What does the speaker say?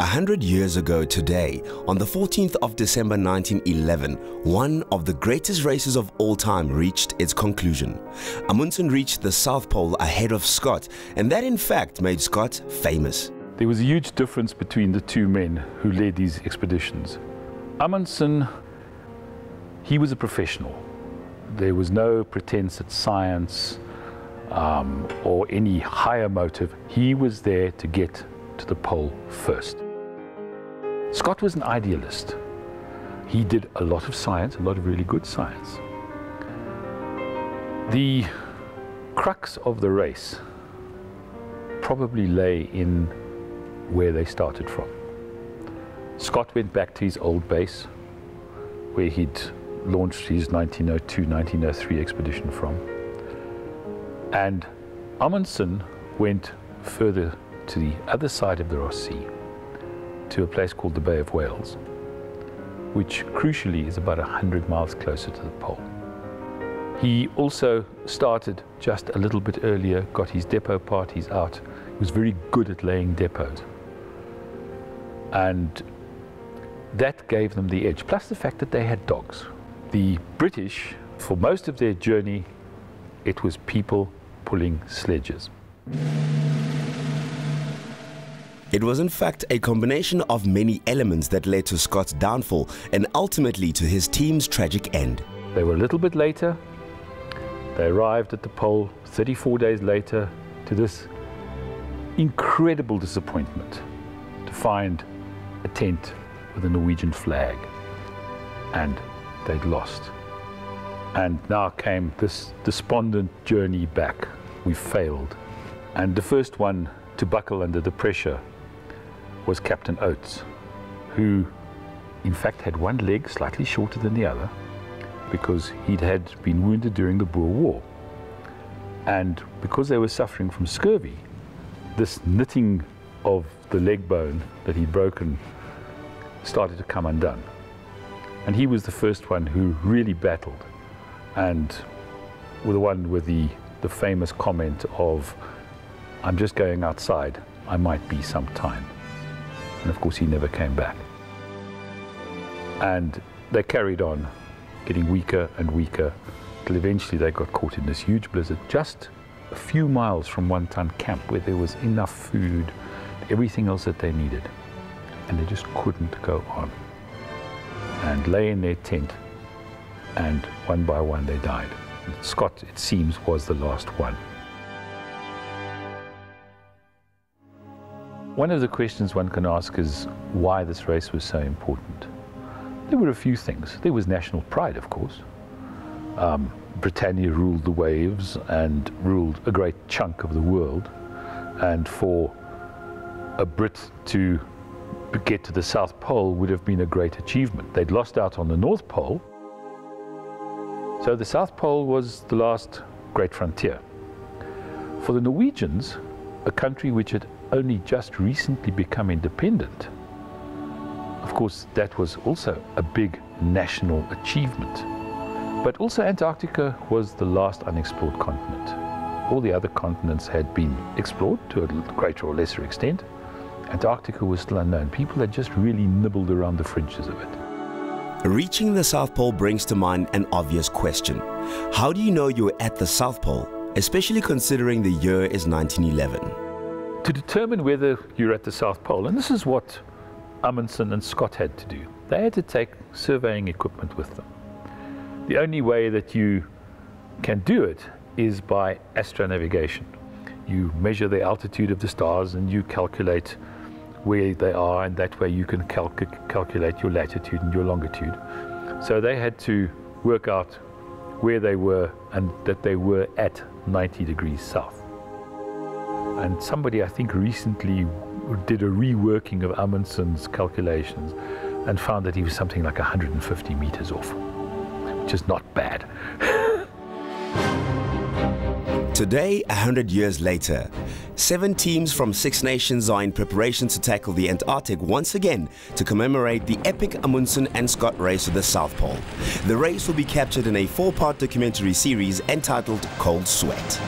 100 years ago today, on the 14th of December 1911, one of the greatest races of all time reached its conclusion. Amundsen reached the South Pole ahead of Scott, and that in fact made Scott famous. There was a huge difference between the two men who led these expeditions. Amundsen, he was a professional. There was no pretense at science or any higher motive. He was there to get to the pole first. Scott was an idealist. He did a lot of science, a lot of really good science. The crux of the race probably lay in where they started from. Scott went back to his old base where he'd launched his 1902-1903 expedition from. And Amundsen went further to the other side of the Ross Sea, to a place called the Bay of Whales, which crucially is about 100 miles closer to the pole. He also started just a little bit earlier, got his depot parties out. He was very good at laying depots. And that gave them the edge, plus the fact that they had dogs. The British, for most of their journey, it was people pulling sledges. It was in fact a combination of many elements that led to Scott's downfall and ultimately to his team's tragic end. They were a little bit later. They arrived at the pole 34 days later, to this incredible disappointment to find a tent with a Norwegian flag, and they'd lost. And now came this despondent journey back. We failed. And the first one to buckle under the pressure was Captain Oates, who in fact had one leg slightly shorter than the other because he'd been wounded during the Boer War. And because they were suffering from scurvy, this knitting of the leg bone that he'd broken started to come undone. And he was the first one who really battled, and the one with the famous comment of, "I'm just going outside, I might be some time." And of course he never came back. And they carried on, getting weaker and weaker, till eventually they got caught in this huge blizzard just a few miles from One Ton Camp, where there was enough food, everything else that they needed. And they just couldn't go on. And lay in their tent, and one by one they died. Scott, it seems, was the last one. One of the questions one can ask is why this race was so important. There were a few things. There was national pride, of course. Britannia ruled the waves and ruled a great chunk of the world. And for a Brit to get to the South Pole would have been a great achievement. They'd lost out on the North Pole. So the South Pole was the last great frontier. For the Norwegians, a country which had only just recently become independent, of course that was also a big national achievement. But also Antarctica was the last unexplored continent. All the other continents had been explored to a greater or lesser extent. Antarctica was still unknown. People had just really nibbled around the fringes of it. Reaching the South Pole brings to mind an obvious question. How do you know you're at the South Pole, especially considering the year is 1911? To determine whether you're at the South Pole, and this is what Amundsen and Scott had to do, they had to take surveying equipment with them. The only way that you can do it is by astronavigation. You measure the altitude of the stars and you calculate where they are, and that way you can calculate your latitude and your longitude. So they had to work out where they were and that they were at 90 degrees south. And somebody, I think, recently did a reworking of Amundsen's calculations and found that he was something like 150 meters off, which is not bad. Today, 100 years later, 7 teams from 6 nations are in preparation to tackle the Antarctic once again to commemorate the epic Amundsen and Scott race to the South Pole. The race will be captured in a 4-part documentary series entitled Cold Sweat.